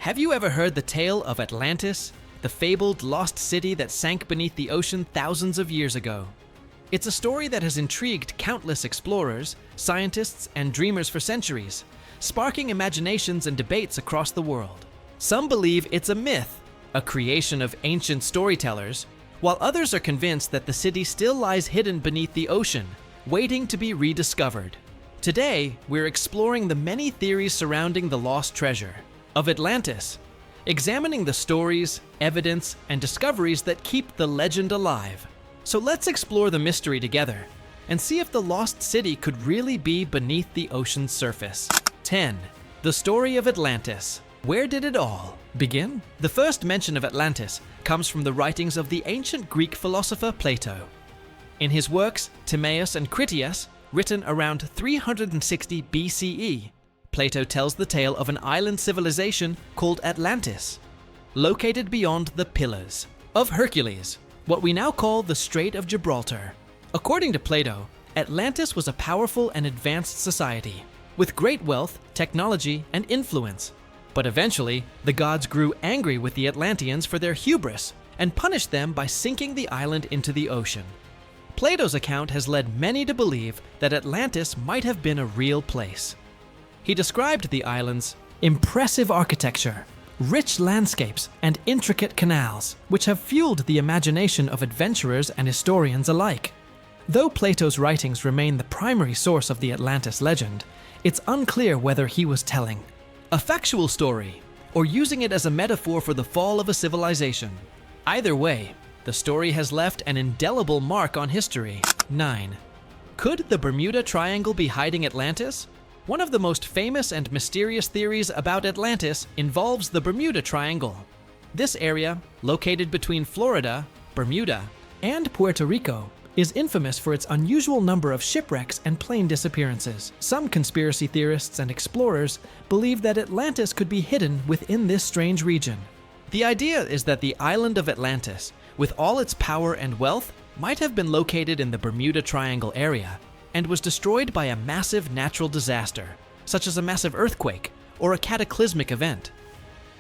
Have you ever heard the tale of Atlantis, the fabled lost city that sank beneath the ocean thousands of years ago? It's a story that has intrigued countless explorers, scientists, and dreamers for centuries, sparking imaginations and debates across the world. Some believe it's a myth, a creation of ancient storytellers, while others are convinced that the city still lies hidden beneath the ocean, waiting to be rediscovered. Today, we're exploring the many theories surrounding the lost treasure of Atlantis, examining the stories, evidence, and discoveries that keep the legend alive. So let's explore the mystery together and see if the lost city could really be beneath the ocean's surface. 10. The story of Atlantis. Where did it all begin? The first mention of Atlantis comes from the writings of the ancient Greek philosopher Plato. In his works, Timaeus and Critias, written around 360 BCE, Plato tells the tale of an island civilization called Atlantis, located beyond the Pillars of Hercules, what we now call the Strait of Gibraltar. According to Plato, Atlantis was a powerful and advanced society, with great wealth, technology, and influence. But eventually, the gods grew angry with the Atlanteans for their hubris and punished them by sinking the island into the ocean. Plato's account has led many to believe that Atlantis might have been a real place. He described the island's impressive architecture, rich landscapes, and intricate canals, which have fueled the imagination of adventurers and historians alike. Though Plato's writings remain the primary source of the Atlantis legend, it's unclear whether he was telling a factual story or using it as a metaphor for the fall of a civilization. Either way, the story has left an indelible mark on history. 9. Could the Bermuda Triangle be hiding Atlantis? One of the most famous and mysterious theories about Atlantis involves the Bermuda Triangle. This area, located between Florida, Bermuda, and Puerto Rico, is infamous for its unusual number of shipwrecks and plane disappearances. Some conspiracy theorists and explorers believe that Atlantis could be hidden within this strange region. The idea is that the island of Atlantis, with all its power and wealth, might have been located in the Bermuda Triangle area and was destroyed by a massive natural disaster, such as a massive earthquake or a cataclysmic event.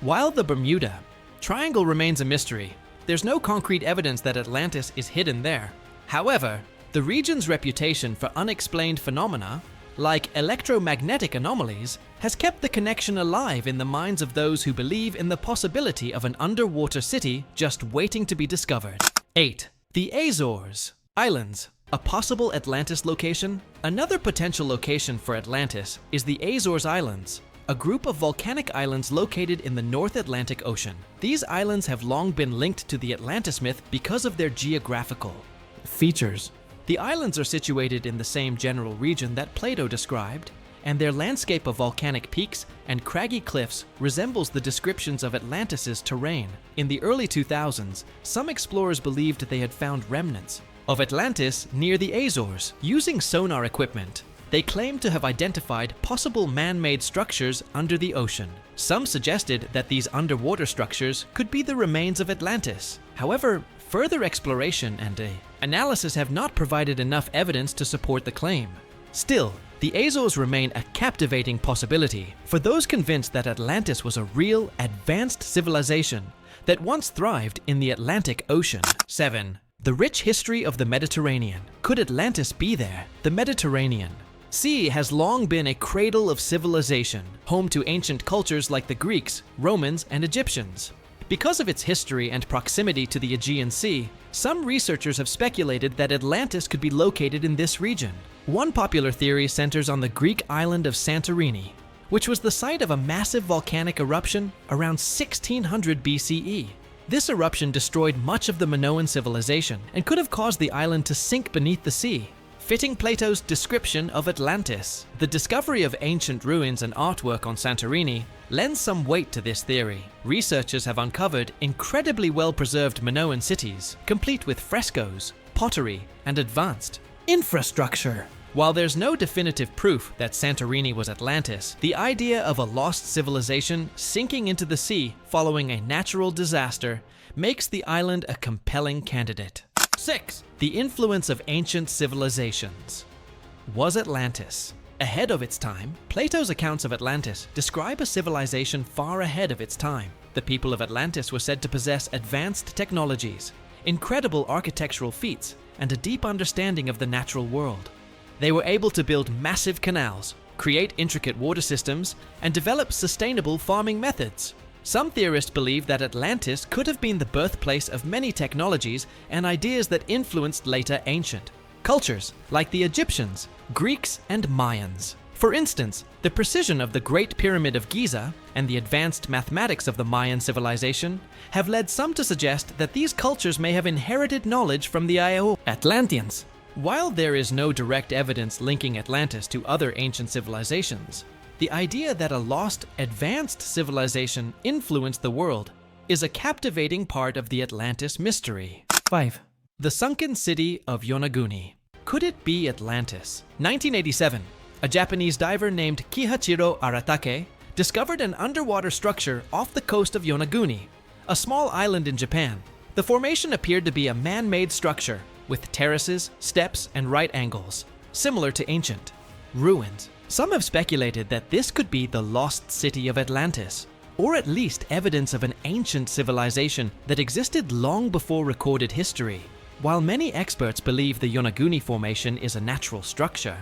While the Bermuda Triangle remains a mystery, there's no concrete evidence that Atlantis is hidden there. However, the region's reputation for unexplained phenomena, like electromagnetic anomalies, has kept the connection alive in the minds of those who believe in the possibility of an underwater city just waiting to be discovered. 8. The Azores Islands. A possible Atlantis location? Another potential location for Atlantis is the Azores Islands, a group of volcanic islands located in the North Atlantic Ocean. These islands have long been linked to the Atlantis myth because of their geographical features. The islands are situated in the same general region that Plato described, and their landscape of volcanic peaks and craggy cliffs resembles the descriptions of Atlantis's terrain. In the early 2000s, some explorers believed they had found remnants of Atlantis near the Azores. Using sonar equipment, they claimed to have identified possible man-made structures under the ocean. Some suggested that these underwater structures could be the remains of Atlantis. However, further exploration and analysis have not provided enough evidence to support the claim. Still, the Azores remain a captivating possibility for those convinced that Atlantis was a real, advanced civilization that once thrived in the Atlantic Ocean. 7. The rich history of the Mediterranean. Could Atlantis be there? The Mediterranean Sea has long been a cradle of civilization, home to ancient cultures like the Greeks, Romans, and Egyptians. Because of its history and proximity to the Aegean Sea, some researchers have speculated that Atlantis could be located in this region. One popular theory centers on the Greek island of Santorini, which was the site of a massive volcanic eruption around 1600 BCE. This eruption destroyed much of the Minoan civilization and could have caused the island to sink beneath the sea, fitting Plato's description of Atlantis. The discovery of ancient ruins and artwork on Santorini lends some weight to this theory. Researchers have uncovered incredibly well-preserved Minoan cities, complete with frescoes, pottery, and advanced infrastructure. While there's no definitive proof that Santorini was Atlantis, the idea of a lost civilization sinking into the sea following a natural disaster makes the island a compelling candidate. 6. The influence of ancient civilizations. Was Atlantis Ahead of its time, Plato's accounts of Atlantis describe a civilization far ahead of its time. The people of Atlantis were said to possess advanced technologies, incredible architectural feats, and a deep understanding of the natural world. They were able to build massive canals, create intricate water systems, and develop sustainable farming methods. Some theorists believe that Atlantis could have been the birthplace of many technologies and ideas that influenced later ancient cultures, like the Egyptians, Greeks, and Mayans. For instance, the precision of the Great Pyramid of Giza and the advanced mathematics of the Mayan civilization have led some to suggest that these cultures may have inherited knowledge from the Atlanteans. While there is no direct evidence linking Atlantis to other ancient civilizations, the idea that a lost, advanced civilization influenced the world is a captivating part of the Atlantis mystery. 5. The sunken city of Yonaguni. Could it be Atlantis? 1987, a Japanese diver named Kihachiro Aratake discovered an underwater structure off the coast of Yonaguni, a small island in Japan. The formation appeared to be a man-made structure with terraces, steps, and right angles, similar to ancient ruins. Some have speculated that this could be the lost city of Atlantis, or at least evidence of an ancient civilization that existed long before recorded history. While many experts believe the Yonaguni formation is a natural structure,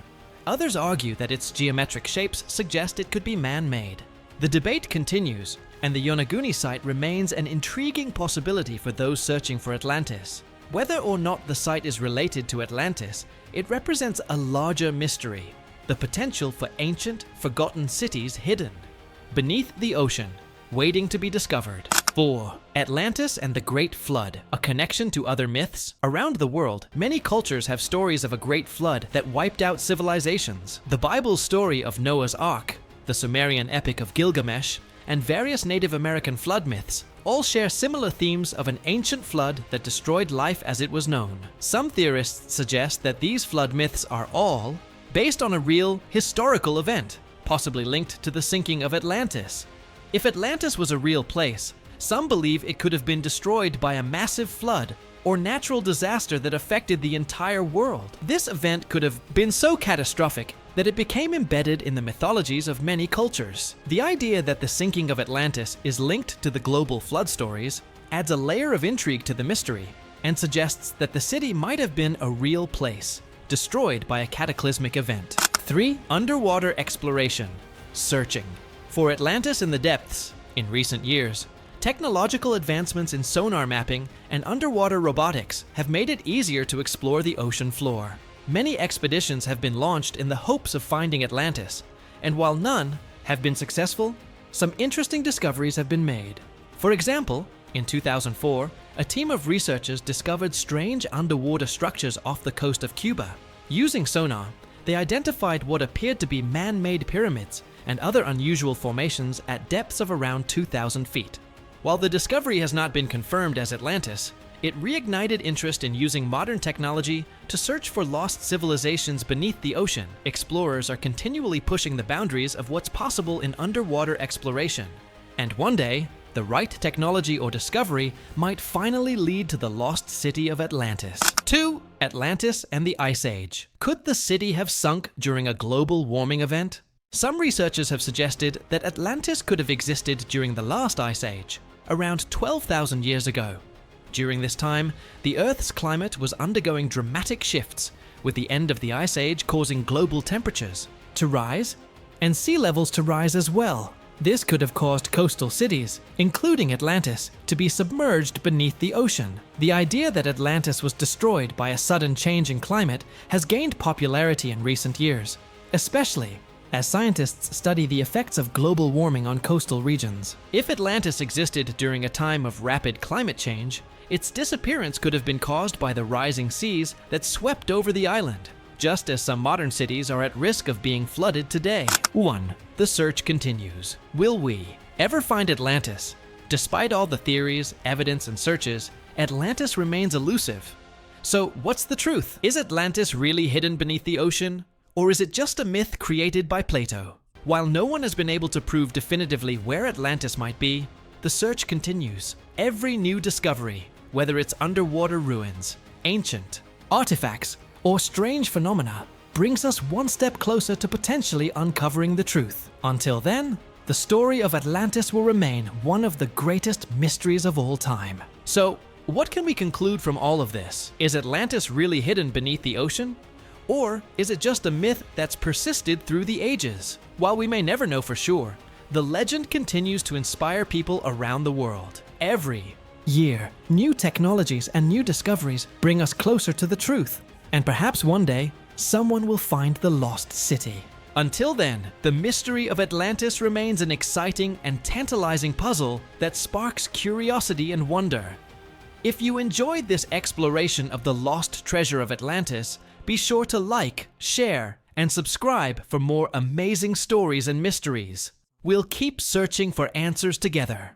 others argue that its geometric shapes suggest it could be man-made. The debate continues, and the Yonaguni site remains an intriguing possibility for those searching for Atlantis. Whether or not the site is related to Atlantis, it represents a larger mystery, the potential for ancient, forgotten cities hidden beneath the ocean, waiting to be discovered. 4. Atlantis and the Great Flood, a connection to other myths. Around the world, many cultures have stories of a great flood that wiped out civilizations. The Bible's story of Noah's Ark, the Sumerian epic of Gilgamesh, and various Native American flood myths all share similar themes of an ancient flood that destroyed life as it was known. Some theorists suggest that these flood myths are all based on a real, historical event, possibly linked to the sinking of Atlantis. If Atlantis was a real place, some believe it could have been destroyed by a massive flood or natural disaster that affected the entire world. This event could have been so catastrophic that it became embedded in the mythologies of many cultures. The idea that the sinking of Atlantis is linked to the global flood stories adds a layer of intrigue to the mystery and suggests that the city might have been a real place, destroyed by a cataclysmic event. 3. Underwater exploration. Searching for Atlantis in the depths. In recent years, technological advancements in sonar mapping and underwater robotics have made it easier to explore the ocean floor. Many expeditions have been launched in the hopes of finding Atlantis, and while none have been successful, some interesting discoveries have been made. For example, in 2004, a team of researchers discovered strange underwater structures off the coast of Cuba. Using sonar, they identified what appeared to be man-made pyramids and other unusual formations at depths of around 2,000 feet. While the discovery has not been confirmed as Atlantis, it reignited interest in using modern technology to search for lost civilizations beneath the ocean. Explorers are continually pushing the boundaries of what's possible in underwater exploration. And one day, the right technology or discovery might finally lead to the lost city of Atlantis. 2. Atlantis and the Ice Age. Could the city have sunk during a global warming event? Some researchers have suggested that Atlantis could have existed during the last Ice Age, around 12,000 years ago. During this time, the Earth's climate was undergoing dramatic shifts, with the end of the Ice Age causing global temperatures to rise and sea levels to rise as well. This could have caused coastal cities, including Atlantis, to be submerged beneath the ocean. The idea that Atlantis was destroyed by a sudden change in climate has gained popularity in recent years, especially as scientists study the effects of global warming on coastal regions. If Atlantis existed during a time of rapid climate change, its disappearance could have been caused by the rising seas that swept over the island, just as some modern cities are at risk of being flooded today. 1. The search continues. Will we ever find Atlantis? Despite all the theories, evidence, and searches, Atlantis remains elusive. So what's the truth? Is Atlantis really hidden beneath the ocean? Or is it just a myth created by Plato? While no one has been able to prove definitively where Atlantis might be, the search continues. Every new discovery, whether it's underwater ruins, ancient artifacts, or strange phenomena, brings us one step closer to potentially uncovering the truth. Until then, the story of Atlantis will remain one of the greatest mysteries of all time. So, what can we conclude from all of this? Is Atlantis really hidden beneath the ocean? Or is it just a myth that's persisted through the ages? While we may never know for sure, the legend continues to inspire people around the world. Every year, new technologies and new discoveries bring us closer to the truth. And perhaps one day, someone will find the lost city. Until then, the mystery of Atlantis remains an exciting and tantalizing puzzle that sparks curiosity and wonder. If you enjoyed this exploration of the lost treasure of Atlantis, be sure to like, share, and subscribe for more amazing stories and mysteries. We'll keep searching for answers together.